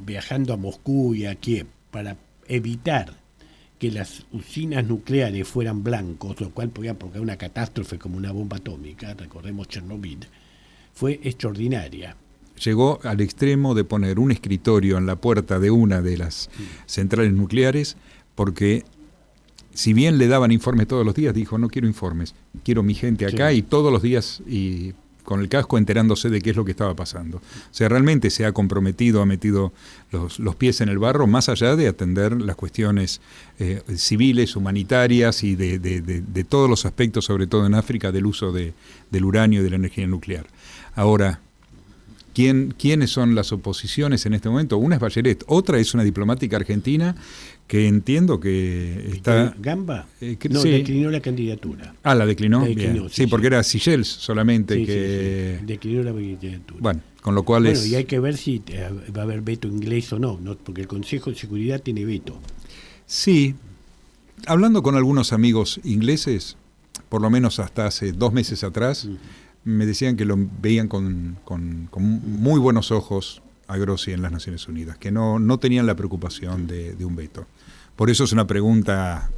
viajando a Moscú y a Kiev, para evitar que las usinas nucleares fueran blancos, lo cual podía provocar una catástrofe como una bomba atómica, recordemos Chernobyl, fue extraordinaria. Llegó al extremo de poner un escritorio en la puerta de una de las centrales nucleares, porque si bien le daban informes todos los días, dijo, no quiero informes, quiero mi gente acá, y todos los días y con el casco enterándose de qué es lo que estaba pasando. O sea, realmente se ha comprometido, ha metido los pies en el barro, más allá de atender las cuestiones civiles, humanitarias y de todos los aspectos, sobre todo en África, del uso del uranio y de la energía nuclear. Ahora, ¿quiénes son las oposiciones en este momento? Una es Bachelet, otra es una diplomática argentina que entiendo que está... ¿Gamba? No, sí. Declinó la candidatura. Ah, ¿la declinó? Declinó, sí, porque era Seychelles solamente sí, que... Sí. Declinó la candidatura. Bueno, con lo cual y hay que ver si va a haber veto inglés o no, porque el Consejo de Seguridad tiene veto. Sí, hablando con algunos amigos ingleses, por lo menos hasta hace 2 meses atrás, me decían que lo veían con muy buenos ojos a Grossi en las Naciones Unidas, que no tenían la preocupación de un veto. Por eso es una pregunta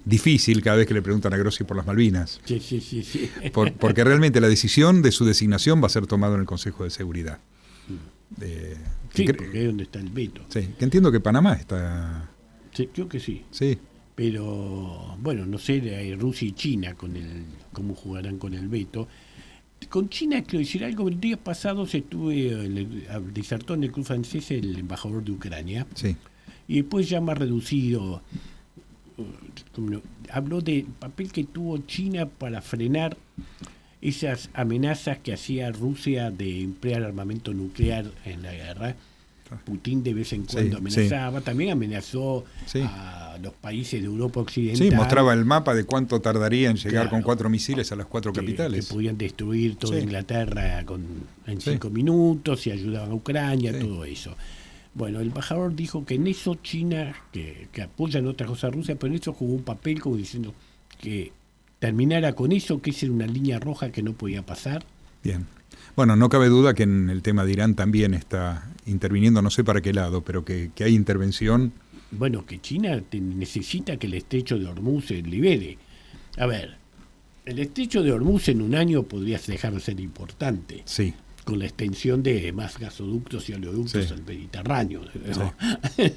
difícil cada vez que le preguntan a Grossi por las Malvinas. Sí. Porque realmente la decisión de su designación va a ser tomada en el Consejo de Seguridad. Porque es donde está el veto. Sí, que entiendo que Panamá está... Sí, creo que sí. Sí. Pero, bueno, no sé, Rusia y China cómo jugarán con el veto. Con China, quiero decir algo, el día pasado disertó en el club francés el embajador de Ucrania. Sí. Y después ya más reducido, habló del papel que tuvo China para frenar esas amenazas que hacía Rusia de emplear armamento nuclear en la guerra. Putin de vez en cuando amenazaba, también amenazó a los países de Europa Occidental. Sí, mostraba el mapa de cuánto tardaría en llegar con 4 misiles a las 4 capitales. Que podían destruir toda Inglaterra en 5 minutos y ayudaban a Ucrania, todo eso. Bueno, el embajador dijo que en eso China, que apoyan otras cosas rusas, pero en eso jugó un papel como diciendo que terminara con eso, que esa era una línea roja que no podía pasar. Bien. Bueno, no cabe duda que en el tema de Irán también está interviniendo, no sé para qué lado, pero que hay intervención. Bueno, que China necesita que el estrecho de Hormuz se libere. A ver, el estrecho de Hormuz en un año podría dejar de ser importante. Sí. Con la extensión de más gasoductos y oleoductos al Mediterráneo. ¿No? Sí.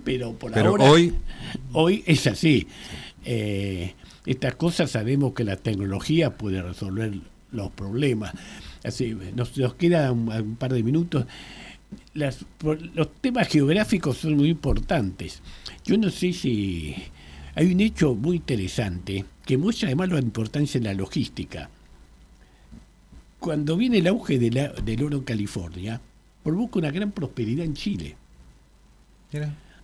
Pero ahora, hoy es así. Estas cosas sabemos que la tecnología puede resolver los problemas. Así, nos queda un par de minutos. Los temas geográficos son muy importantes. Yo no sé si hay un hecho muy interesante que muestra además la importancia en la logística. Cuando viene el auge del oro en California, provoca una gran prosperidad en Chile.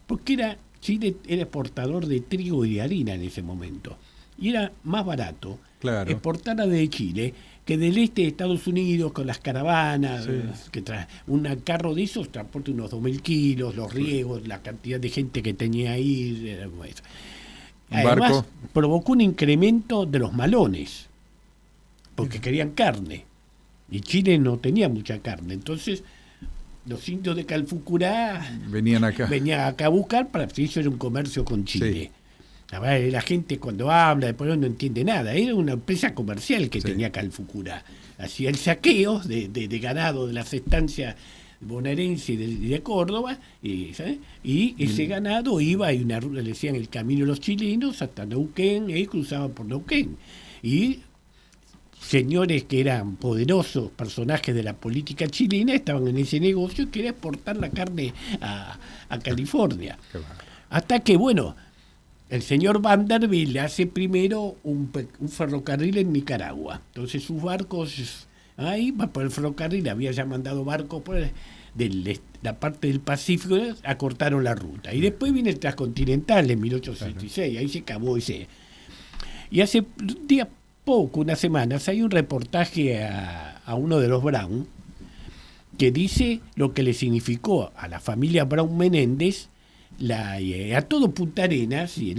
Porque Chile era exportador de trigo y de harina en ese momento. Y era más barato exportar de Chile que del este de Estados Unidos con las caravanas, que un carro de esos transporta unos 2.000 kilos, los riegos, la cantidad de gente que tenía ahí. Además, provocó un incremento de los malones, porque querían carne. Y Chile no tenía mucha carne. Entonces, los indios de Calfucurá venían acá a buscar para que eso era un comercio con Chile. Sí. La gente cuando habla después no entiende nada. Era una empresa comercial que tenía Calfucurá. Hacía el saqueo de ganado de las estancias bonaerense y de Córdoba, y ese ganado iba, y una ruta le decían el camino de los chilenos hasta Neuquén, y cruzaban por Neuquén. Y señores que eran poderosos personajes de la política chilena estaban en ese negocio y querían exportar la carne a California. Hasta que, el señor Vanderbilt le hace primero un ferrocarril en Nicaragua. Entonces sus barcos, ahí va por el ferrocarril, había ya mandado barcos por la parte del Pacífico, acortaron la ruta. Y después viene el transcontinental en 1866, ahí se acabó ese. Y hace unas semanas, hay un reportaje a uno de los Brown que dice lo que le significó a la familia Brown Menéndez, a todo Punta Arenas y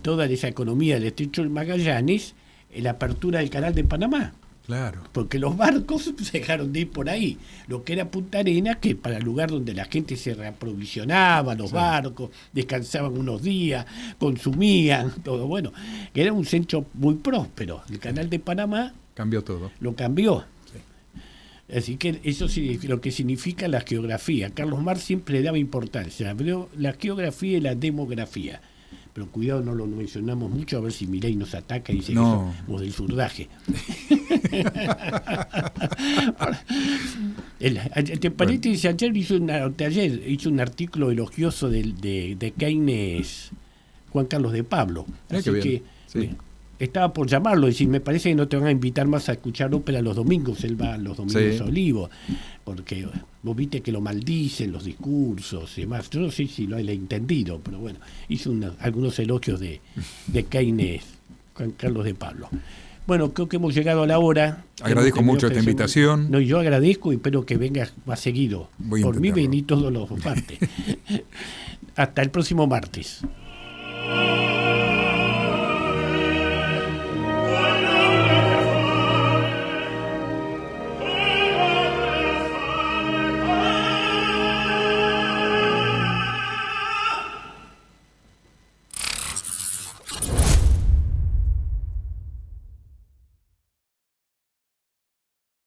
toda esa economía del estrecho del Magallanes, la apertura del canal de Panamá. Claro. Porque los barcos se dejaron de ir por ahí. Lo que era Punta Arenas, que para el lugar donde la gente se reaprovisionaba, los barcos, descansaban unos días, consumían, todo bueno. Que era un centro muy próspero. El canal de Panamá Cambió todo. lo cambió. Así que eso es lo que significa la geografía. Carlos Marx siempre le daba importancia. Abrió la geografía y la demografía. Pero cuidado, no lo mencionamos mucho, a ver si Milei nos ataca y dice que somos del surdaje. ¿Te parece? Ayer hizo un artículo elogioso de Keynes, Juan Carlos de Pablo. Así que sí. Estaba por llamarlo, decir, me parece que no te van a invitar más a escuchar ópera los domingos, él va los domingos a Olivo, porque vos viste que lo maldicen los discursos y demás. Yo no sé si lo he entendido, pero bueno, hizo algunos elogios de Keynes, Juan Carlos de Pablo. Bueno, creo que hemos llegado a la hora. Agradezco mucho esta invitación. No, yo agradezco y espero que vengas más seguido. Por mí vení todos los martes. Hasta el próximo martes.